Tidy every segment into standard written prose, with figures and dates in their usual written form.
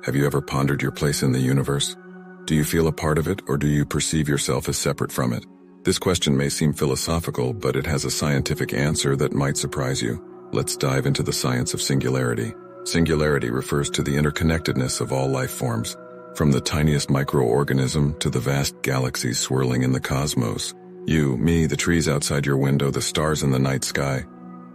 Have you ever pondered your place in the universe? Do you feel a part of it, or do you perceive yourself as separate from it? This question may seem philosophical, but it has a scientific answer that might surprise you. Let's dive into the science of singularity. Singularity refers to the interconnectedness of all life forms, from the tiniest microorganism to the vast galaxies swirling in the cosmos. You, me, the trees outside your window, the stars in the night sky.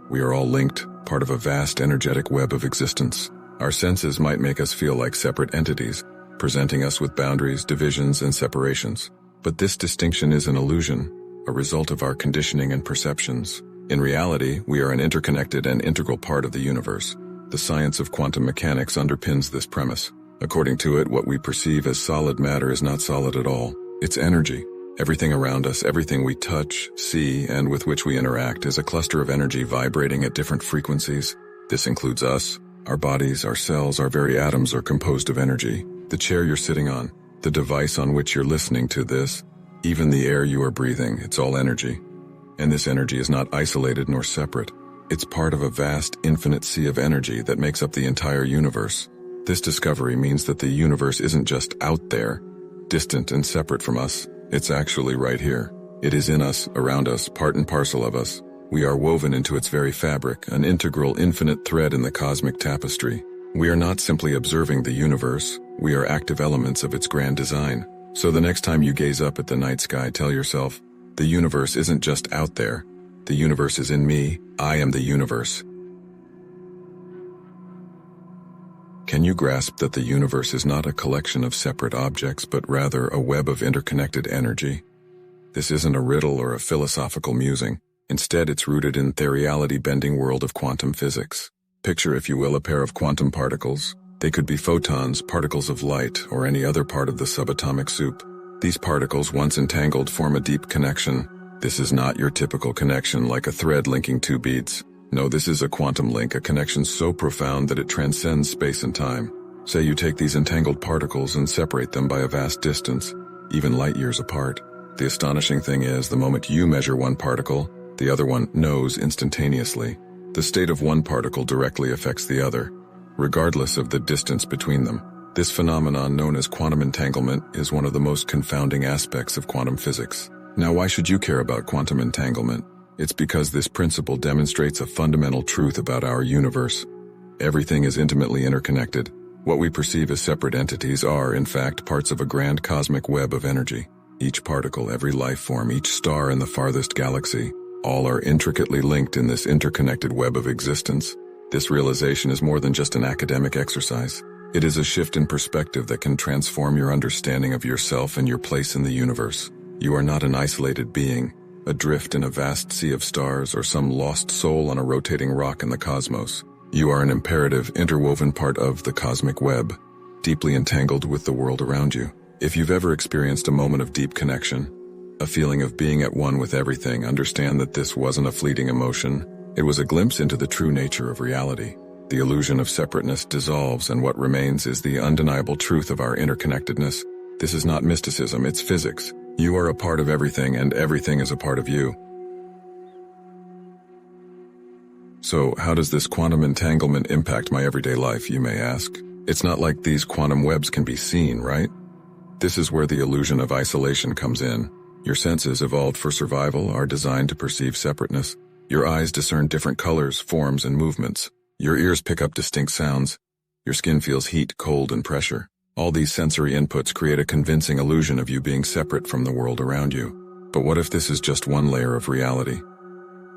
We are all linked, part of a vast energetic web of existence. Our senses might make us feel like separate entities, presenting us with boundaries, divisions, and separations. But this distinction is an illusion, a result of our conditioning and perceptions. In reality, we are an interconnected and integral part of the universe. The science of quantum mechanics underpins this premise. According to it, what we perceive as solid matter is not solid at all. It's energy. Everything around us, everything we touch, see, and with which we interact is a cluster of energy vibrating at different frequencies. This includes us. Our bodies, our cells, our very atoms are composed of energy. The chair you're sitting on, the device on which you're listening to this, even the air you are breathing, it's all energy. And this energy is not isolated nor separate. It's part of a vast, infinite sea of energy that makes up the entire universe. This discovery means that the universe isn't just out there, distant and separate from us. It's actually right here. It is in us, around us, part and parcel of us. We are woven into its very fabric, an integral, infinite thread in the cosmic tapestry. We are not simply observing the universe, we are active elements of its grand design. So the next time you gaze up at the night sky, tell yourself, the universe isn't just out there. The universe is in me. I am the universe. Can you grasp that the universe is not a collection of separate objects, but rather a web of interconnected energy? This isn't a riddle or a philosophical musing. Instead, it's rooted in the reality-bending world of quantum physics. Picture, if you will, a pair of quantum particles. They could be photons, particles of light, or any other part of the subatomic soup. These particles, once entangled, form a deep connection. This is not your typical connection like a thread linking two beads. No, this is a quantum link, a connection so profound that it transcends space and time. Say you take these entangled particles and separate them by a vast distance, even light years apart. The astonishing thing is, the moment you measure one particle, the other one knows instantaneously. The state of one particle directly affects the other, regardless of the distance between them. This phenomenon, known as quantum entanglement, is one of the most confounding aspects of quantum physics. Now, why should you care about quantum entanglement? It's because this principle demonstrates a fundamental truth about our universe. Everything is intimately interconnected. What we perceive as separate entities are, in fact, parts of a grand cosmic web of energy. Each particle, every life form, each star in the farthest galaxy, all are intricately linked in this interconnected web of existence. This realization is more than just an academic exercise. It is a shift in perspective that can transform your understanding of yourself and your place in the universe. You are not an isolated being, adrift in a vast sea of stars, or some lost soul on a rotating rock in the cosmos. You are an imperative, interwoven part of the cosmic web, deeply entangled with the world around you. If you've ever experienced a moment of deep connection, a feeling of being at one with everything, understand that this wasn't a fleeting emotion. It was a glimpse into the true nature of reality. The illusion of separateness dissolves, and what remains is the undeniable truth of our interconnectedness. This is not mysticism, it's physics. You are a part of everything, and everything is a part of you. So, how does this quantum entanglement impact my everyday life, you may ask? It's not like these quantum webs can be seen, right? This is where the illusion of isolation comes in. Your senses, evolved for survival, are designed to perceive separateness. Your eyes discern different colors, forms, and movements. Your ears pick up distinct sounds. Your skin feels heat, cold, and pressure. All these sensory inputs create a convincing illusion of you being separate from the world around you. But what if this is just one layer of reality?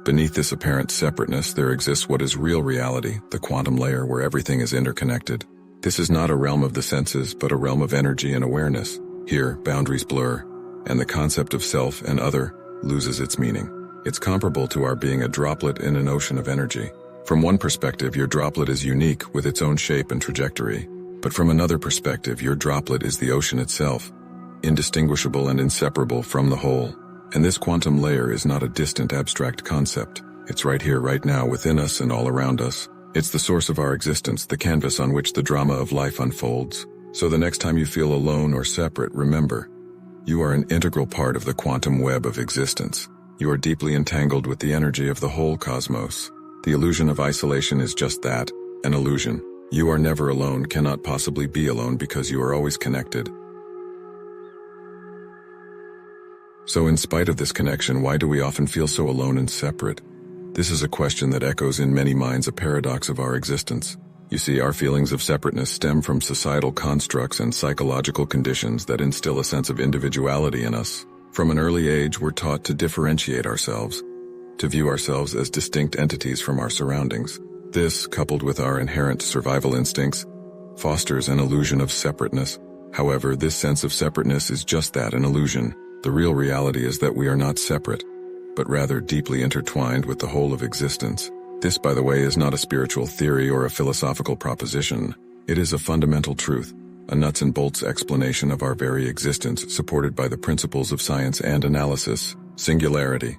Beneath this apparent separateness, there exists what is real reality, the quantum layer where everything is interconnected. This is not a realm of the senses, but a realm of energy and awareness. Here, boundaries blur, and the concept of self and other loses its meaning. It's comparable to our being a droplet in an ocean of energy. From one perspective, your droplet is unique with its own shape and trajectory. But from another perspective, your droplet is the ocean itself, indistinguishable and inseparable from the whole. And this quantum layer is not a distant abstract concept. It's right here, right now, within us and all around us. It's the source of our existence, the canvas on which the drama of life unfolds. So the next time you feel alone or separate, remember, you are an integral part of the quantum web of existence. You are deeply entangled with the energy of the whole cosmos. The illusion of isolation is just that, an illusion. You are never alone, cannot possibly be alone because you are always connected. So in spite of this connection, why do we often feel so alone and separate? This is a question that echoes in many minds, a paradox of our existence. You see, our feelings of separateness stem from societal constructs and psychological conditions that instill a sense of individuality in us. From an early age, we're taught to differentiate ourselves, to view ourselves as distinct entities from our surroundings. This, coupled with our inherent survival instincts, fosters an illusion of separateness. However, this sense of separateness is just that, an illusion. The real reality is that we are not separate, but rather deeply intertwined with the whole of existence. This, by the way, is not a spiritual theory or a philosophical proposition. It is a fundamental truth, a nuts and bolts explanation of our very existence, supported by the principles of science and analysis. Singularity.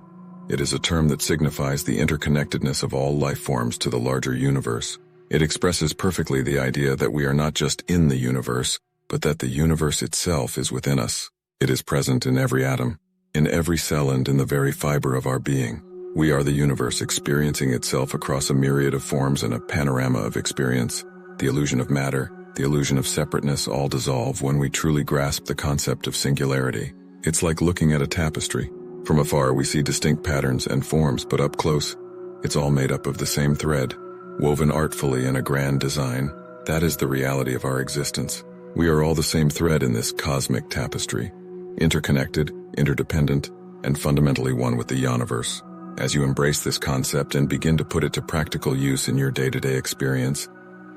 It is a term that signifies the interconnectedness of all life forms to the larger universe. It expresses perfectly the idea that we are not just in the universe, but that the universe itself is within us. It is present in every atom, in every cell, and in the very fiber of our being. We are the universe experiencing itself across a myriad of forms and a panorama of experience. The illusion of matter, the illusion of separateness all dissolve when we truly grasp the concept of singularity. It's like looking at a tapestry. From afar we see distinct patterns and forms, but up close, it's all made up of the same thread, woven artfully in a grand design. That is the reality of our existence. We are all the same thread in this cosmic tapestry, interconnected, interdependent, and fundamentally one with the YOUniverse. As you embrace this concept and begin to put it to practical use in your day-to-day experience,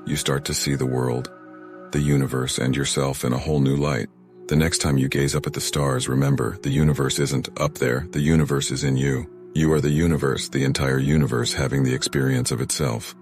you start to see the world, the universe, and yourself in a whole new light. The next time you gaze up at the stars, remember, the universe isn't up there, the universe is in you. You are the universe, the entire universe having the experience of itself.